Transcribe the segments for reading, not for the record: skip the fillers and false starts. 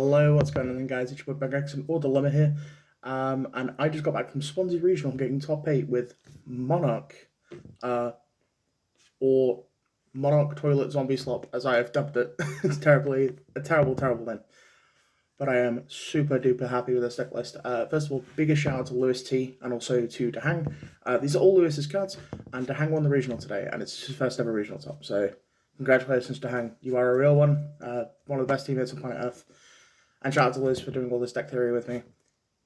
Hello, what's going on guys? It's your boy X or Dilemma here. And I just got back from Swansea Regional getting top 8 with Monarch. Or Monarch Toilet Zombie Slop, as I have dubbed it. It's a terrible name. But I am super duper happy with this deck list. First of all, biggest shout out to Lewis T and also to Dahang. These are all Lewis's cards, and Dahang won the regional today, and it's his first ever regional top. So congratulations, Dahang. You are a real one. One of the best teammates on planet Earth. And shout out to Lewis for doing all this deck theory with me.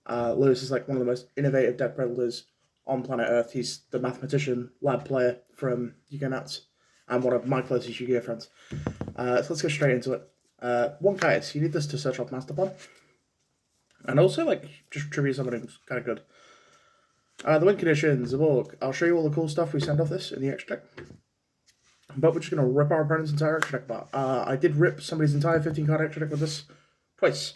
Lewis is like one of the most innovative deck builders on planet Earth. He's the mathematician, lab player from Yugonats, and one of my closest Yu-Gi-Oh friends. So let's go straight into it. One Kaius, you need this to search off Master Plan. And also, like, just tribute summoning's kind of good. The win conditions, the book. I'll show you all the cool stuff we send off this in the extra deck. But we're just going to rip our opponent's entire extra deck apart. I did rip somebody's entire 15-card extra deck with this twice.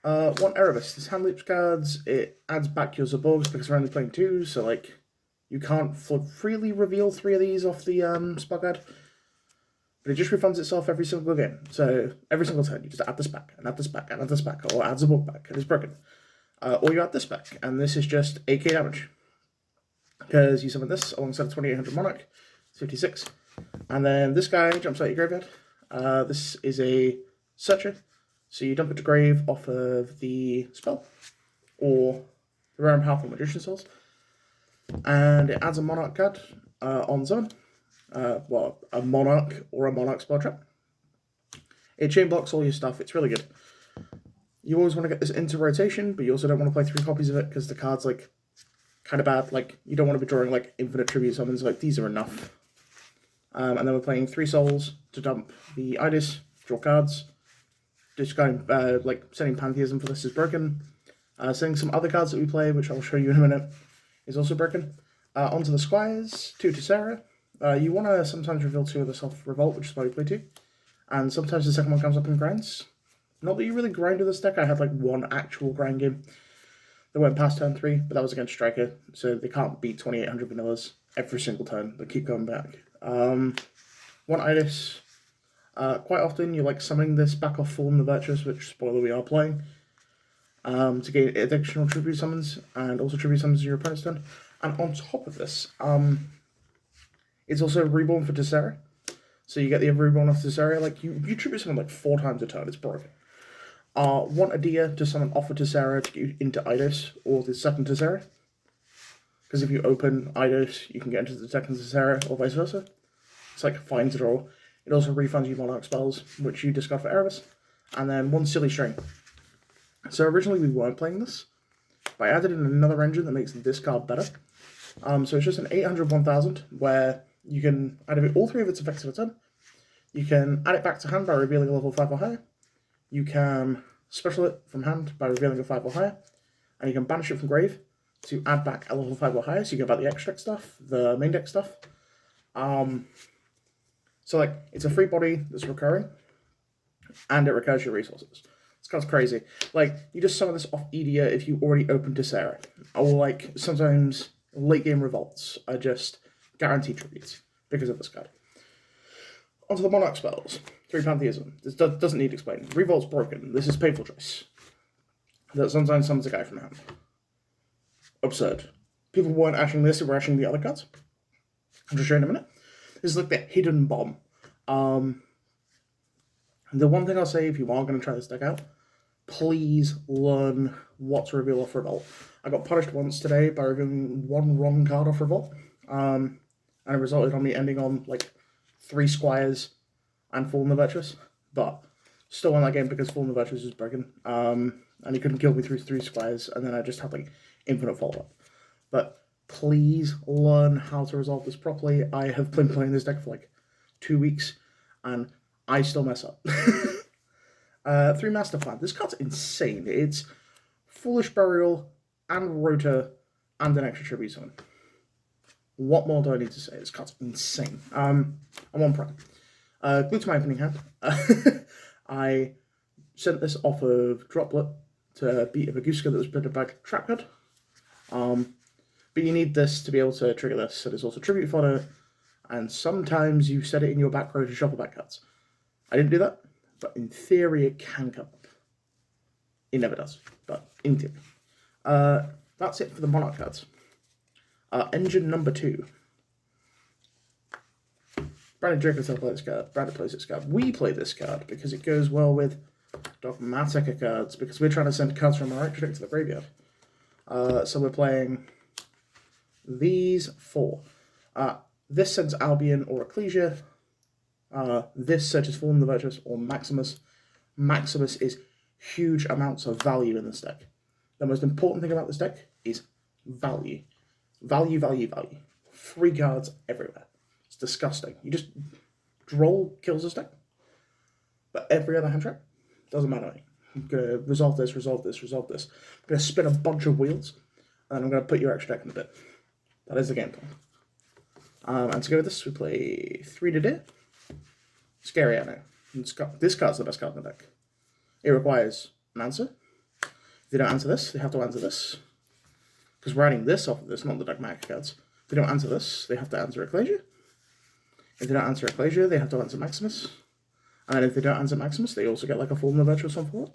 One Erebus. This hand loops cards, it adds back your Zaborgs because we're only playing 2, so, like, you can't freely reveal 3 of these off the spell guide. But it just refunds itself every single game. So every single turn, you just add this back, and add this back, and add this back, or add the book back, and it's broken. Or you add this back, and this is just 8k damage. Because you summon this alongside a 2800 Monarch, it's 56. And then this guy jumps out your graveyard. This is a Searcher. So you dump it to grave off of the spell, or the rare and powerful Magician Souls. And it adds a Monarch card on zone. Well, a Monarch or a Monarch spell trap. It chain blocks all your stuff. It's really good. You always want to get this into rotation, but you also don't want to play 3 copies of it because the card's like kind of bad. Like, you don't want to be drawing like infinite tribute summons. Like, these are enough. And then we're playing 3 souls to dump the Idis, draw cards. Just going like setting Pantheism for this is broken. Setting some other cards that we play, which I'll show you in a minute, is also broken. Onto the Squires, 2 to Sarah. You want to sometimes reveal 2 of the Self Revolt, which is why we play 2. And sometimes the second one comes up in grinds. Not that you really grind with this deck. I had like 1 actual grind game that went past turn 3, but that was against Striker, so they can't beat 2800 vanillas every single turn. They keep going back. 1 Idis. Quite often you like summoning this back off Fallen the Virtuous, which, spoiler, we are playing, to gain additional tribute summons, and also tribute summons in your opponent's turn. And on top of this, it's also Reborn for Tessera. So you get the Reborn of Tessera. Like, you tribute summon like 4 times a turn, it's broken. 1 Adia to summon off of Tessera to get you into Idis, or the second Tessera. Because if you open Idis, you can get into the second Tessera, or vice versa. It's like fine to draw. It also refunds you Monarch spells, which you discard for Erebus. And then 1 Silly String. So originally we weren't playing this, but I added in another engine that makes this card better. So it's just an 800 1000, where you can activate all 3 of its effects at a turn. You can add it back to hand by revealing a level 5 or higher. You can special it from hand by revealing a 5 or higher. And you can banish it from grave to add back a level 5 or higher, so you get back the extra deck stuff, the main deck stuff. So, like, it's a free body that's recurring, and it recurs your resources. This card's crazy. Like, you just summon this off Edia if you already opened Tessera. Or, like, sometimes late game revolts are just guaranteed tributes because of this card. Onto the Monarch spells. 3 Pantheism. This doesn't need explaining. Revolt's broken. This is Painful Choice. That sometimes summons a guy from hand. Absurd. People weren't ashing this, they were ashing the other cards. I'll just show you in a minute. This is like the hidden bomb. The one thing I'll say, if you are going to try this deck out, please learn what to reveal off Revolt. I got punished once today by revealing 1 wrong card off Revolt. And it resulted on me ending on like 3 Squires and Fallen the Virtuous. But still won that game because Fallen the Virtuous was broken. And he couldn't kill me through 3 Squires, and then I just had like infinite follow-up. But please learn how to resolve this properly. I have been playing this deck for like 2 weeks, and I still mess up. 3 Master Plan. This card's insane. It's Foolish Burial and Rota and an extra tribute summon. What more do I need to say? This card's insane. I'm on Prime. Glued to my opening hand. I sent this off of Droplet to beat a Baguska that was printed back trap card. But you need this to be able to trigger this. So there's also tribute fodder, and sometimes you set it in your back row to shuffle back cards. I didn't do that, but in theory it can come up. It never does, but in theory. That's it for the Monarch cards. Engine number 2. Brandon Draco plays this card. Brandon plays this card. We play this card because it goes well with Dogmatika cards, because we're trying to send cards from our extra deck to the graveyard. So we're playing these 4. This sends Albion or Ecclesia. This searches Fallen the Virtuous or Maximus. Maximus is huge amounts of value in this deck. The most important thing about this deck is value. Value, value, value. 3 cards everywhere. It's disgusting. You just Droll kills this deck. But every other hand trap doesn't matter. I'm going to resolve this, resolve this, resolve this. I'm going to spin a bunch of wheels, and I'm going to put your extra deck in a bit. That is the game plan. And to go with this, we play 3 to Deer. Scary, I know. This card's the best card in the deck. It requires an answer. If they don't answer this, they have to answer this. Because we're adding this off of this, not the Dogmatika cards. If they don't answer this, they have to answer Ecclesia. If they don't answer Ecclesia, they have to answer Maximus. And then if they don't answer Maximus, they also get like a Fallen the Virtuous on forward.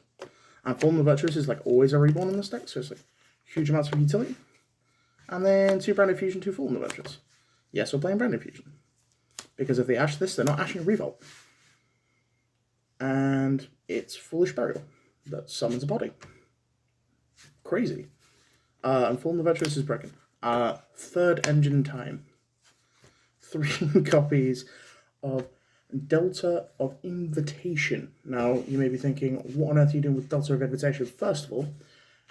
And Fallen the Virtuous is like always a reborn in this deck, so it's like huge amounts of utility. And then 2 Branded Fusion, 2 Fallen the Virtuous. Yes, we're playing Branded Fusion. Because if they ash this, they're not ashing a Revolt. And it's Foolish Burial that summons a body. Crazy. And Fallen the Virtuous is broken. 3rd engine time. 3 copies of Delta of Invitation. Now, you may be thinking, what on earth are you doing with Delta of Invitation? First of all,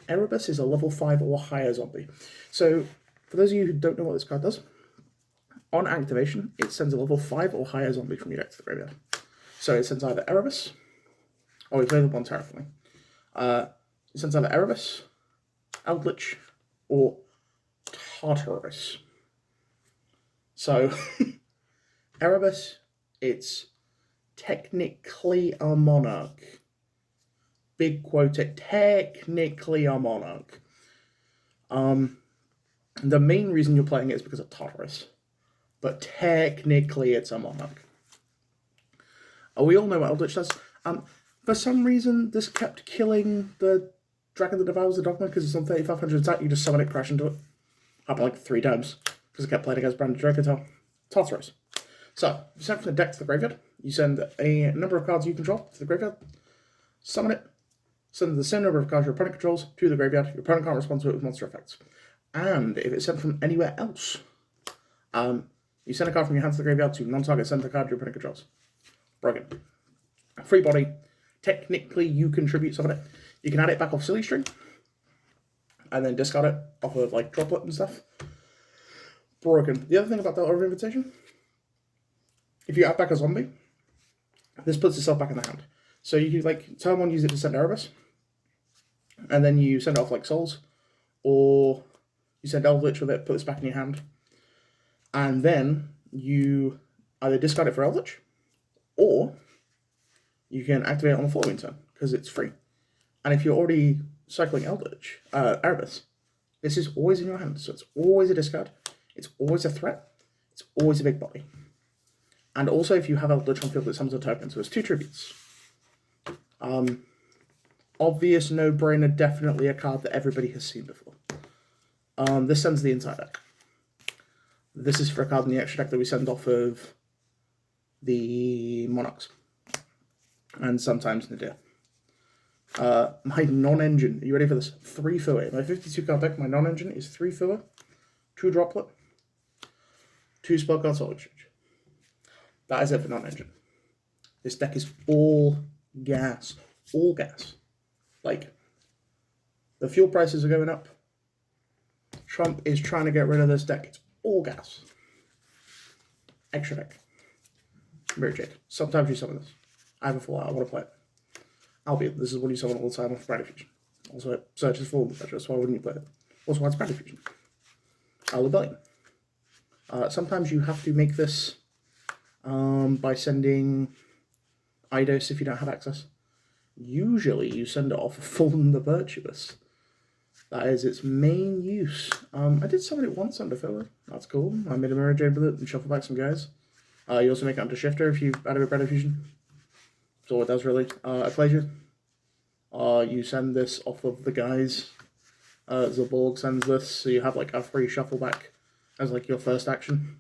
Erebus is a level 5 or higher zombie. So, for those of you who don't know what this card does, on activation, it sends a level 5 or higher zombie from your deck to the graveyard. So it sends either Erebus, or we play the one Terraforming. It sends either Erebus, Eldlich, or Tartarus. So, Erebus, it's technically a Monarch. Big quote, technically a Monarch. The main reason you're playing it is because of Tartarus. But technically it's a Monarch. We all know what Eldlich does. For some reason, this kept killing the Dragon that Devours the Dogma because it's on 3500 attack. You just summon it, crash into it. Happened like 3 times because it kept playing against Branded Draco Tartarus. So, you send from the deck to the graveyard. You send a number of cards you control to the graveyard. Summon it. Send the same number of cards your opponent controls to the graveyard. Your opponent can't respond to it with monster effects. And if it's sent from anywhere else, you send a card from your hand to the graveyard to non-target center card your opponent controls. Broken. Free body. Technically, you contribute some of it. You can add it back off Silly String. And then discard it off of like Droplet and stuff. Broken. The other thing about Delta of Invitation, if you add back a zombie, this puts itself back in the hand. So you could like turn 1 use it to send Erebus. And then you send it off like Souls. Or you send Eldlich with it, put this back in your hand. And then you either discard it for Eldlich, or you can activate it on the following turn, because it's free. And if you're already cycling Eldlich, Erebus, this is always in your hand, so it's always a discard, it's always a threat, it's always a big body. And also, if you have Eldlich on field, it summons a token, so it's 2 tributes. Obvious no-brainer, definitely a card that everybody has seen before. This sends the entire deck. This is for a card in the extra deck that we send off of the Monarchs. And sometimes Nadir. My non-engine, are you ready for this? 3 Fua. My 52 card deck, my non-engine is 3 Fua, 2 Droplet, 2 Spellcard Soul Exchange. That is it for non-engine. This deck is all gas. All gas. Like, the fuel prices are going up. Trump is trying to get rid of this deck. It's all gas. Extra deck. Mirror Jade. Sometimes you summon this. I have a full out. I want to play it. Albion. This is what you summon all the time off Branded Fusion. Also, it searches for the Virtuous. Why wouldn't you play it? Also, why it's Branded Fusion? Rebellion. Sometimes you have to make this by sending Eidos if you don't have access. Usually, you send it off Fallen the Virtuous. That is its main use. I did summon it once under filler. That's cool. I made a Mirror Jade with it and shuffle back some guys. You also make it under Shifter if you add a bit Branded Fusion. That's all it does, really. Ecclesia. You send this off of the guys. Zaborg sends this, so you have like a free shuffle back as like your first action.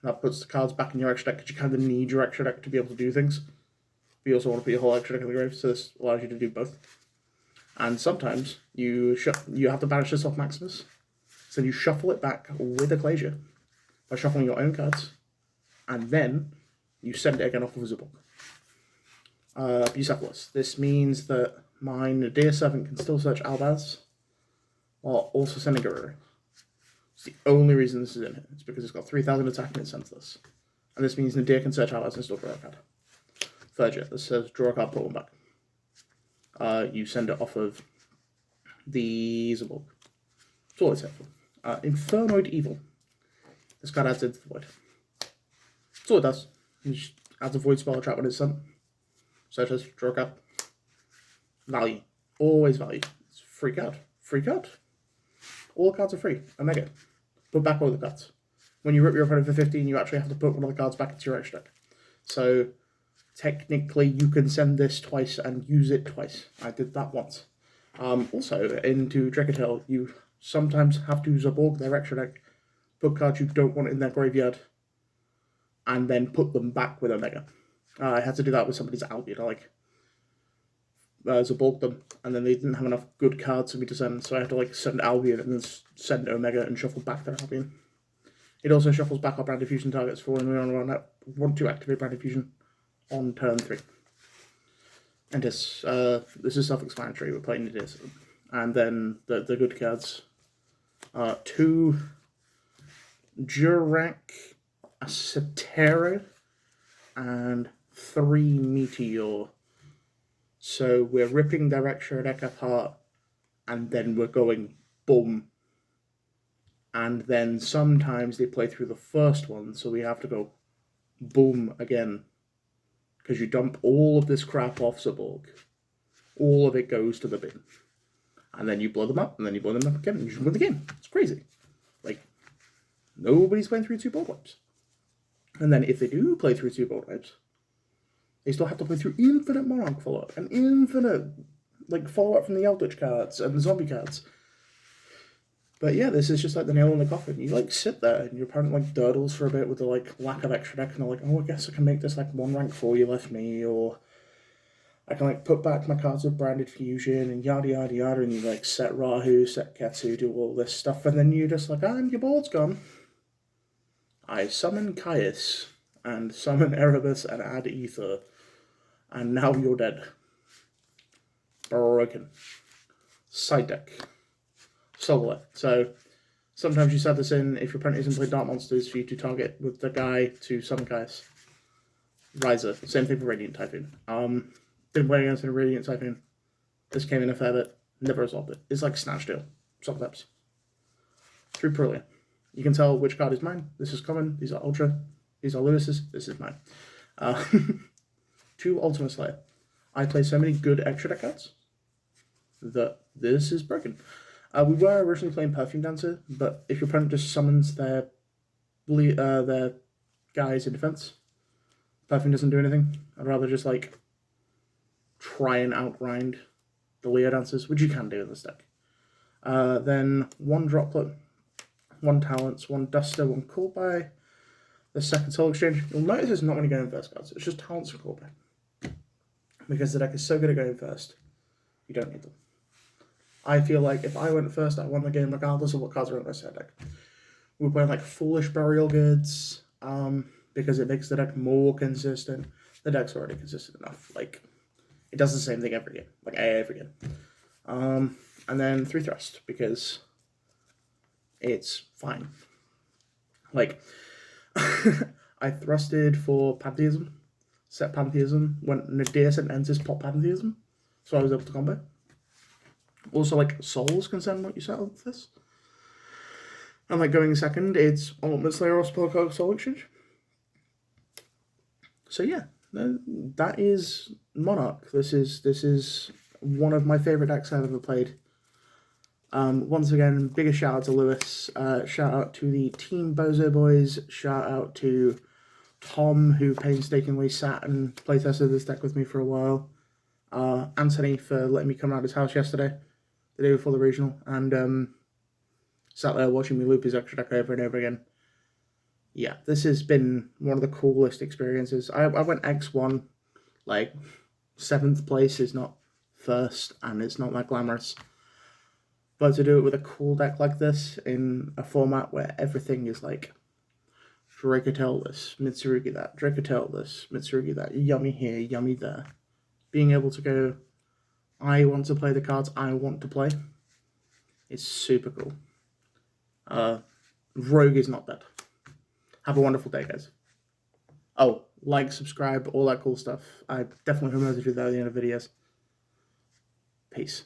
That puts the cards back in your extra deck because you kind of need your extra deck to be able to do things. But you also want to put your whole extra deck in the grave, so this allows you to do both. And sometimes you have to banish this off Maximus, so you shuffle it back with Ecclesia by shuffling your own cards, and then you send it again off of Zaborg. Bucephalus. This means that my Nadir Servant can still search Albaz while also sending Guerrero. It's the only reason this is in here. It's because it's got 3,000 attack and it sends this. And this means Nadir can search Albaz and still draw a card. Verger. This says draw a card, put one back. You send it off of the Zaborg. That's all it's here for. Infernoid Evil. This card adds into the void. That's all it does. It just adds a void spell or trap when it's sent. Such as draw a card. Value. Always value. It's free card. Free card. All cards are free. Omega. Put back all the cards. When you rip your opponent for 15, you actually have to put one of the cards back into your extra deck. So, technically, you can send this twice and use it twice. I did that once. Also, into Dracotail, you sometimes have to Zaborg their extra deck, put cards you don't want in their graveyard, and then put them back with Omega. I had to do that with somebody's Albion. I Zaborg them, and then they didn't have enough good cards for me to send, so I had to send Albion and then send Omega and shuffle back their Albion. It also shuffles back our Brand Diffusion targets for when we want to activate Brand Diffusion on turn 3. And this is self-explanatory. We're playing it, and then the good cards are 2 Jurak, a Cetera, and 3 Meteor. So we're ripping their extra deck apart, and then we're going boom. And then sometimes they play through the first one, so we have to go boom again. Because you dump all of this crap off Zaborg. All of it goes to the bin. And then you blow them up, and then you blow them up again, and you win the game. It's crazy. Nobody's playing through 2 board wipes. And then if they do play through 2 board wipes, they still have to play through infinite Monarch follow-up, and infinite follow-up from the Eldlich cards and the zombie cards. But yeah, this is just the nail in the coffin. You sit there and your opponent durdles for a bit with the lack of extra deck, and they're like, oh, I guess I can make this 1 rank 4 you left me, or I can put back my cards with Branded Fusion and yada yada yada, and you set Rahu, set Ketsu, do all this stuff, and then you're just and your board's gone. I summon Caius and summon Erebus and add Ether, and now you're dead. Broken. Side deck. Solar. So sometimes you set this in if your opponent isn't playing Dark Monsters for you to target with the guy to summon Caius. Riser. Same thing for Radiant Typhoon. Didn't play against a Radiant Typhoon. This came in a fair bit. Never resolved it. It's like Snatch Deal. Sometimes. Through Perulia. You can tell which card is mine. This is common. These are Ultra. These are Lewis's. This is mine. 2 Ultimate Slayer. I play so many good extra deck cards that this is broken. We were originally playing Perfume Dancer, but if your opponent just summons their guys in defense, Perfume doesn't do anything. I'd rather just try and outgrind the Leo Dancers, which you can do in this deck. Then 1 Droplet, 1 Talents, 1 Duster, 1 Call By. The second Soul Exchange. You'll notice it's not many going first cards. It's just Talents and Call By. Because the deck is so good at going first, you don't need them. I feel like if I went first, I won the game regardless of what cards are in my set deck. We're playing Foolish Burial Goods, because it makes the deck more consistent. The deck's already consistent enough. It does the same thing every game. Every game. And then 3 Thrust, because it's fine. I thrusted for Pantheism, set Pantheism, when Nadir sent Ensis pop Pantheism, so I was able to combo. Also, Souls can send what you set with this. And going second, it's Ultimate Slayer or Spellcard Soul Exchange. So yeah, that is Monarch. This is one of my favourite decks I've ever played. Once again, biggest shout out to Lewis, shout out to the Team Bozo Boys, shout out to Tom, who painstakingly sat and playtested this deck with me for a while. Anthony for letting me come around his house yesterday, the day before the regional, and sat there watching me loop his extra deck over and over again. Yeah, this has been one of the coolest experiences. I went X1, like 7th place is not first, and it's not that glamorous. But to do it with a cool deck like this in a format where everything is like Dracotel this, Mitsurugi that, Dracotel this, Mitsurugi that, yummy here, yummy there. Being able to go, I want to play the cards I want to play, is super cool. Rogue is not dead. Have a wonderful day, guys. Oh, like, subscribe, all that cool stuff. I definitely remember to do that at the end of videos. Peace.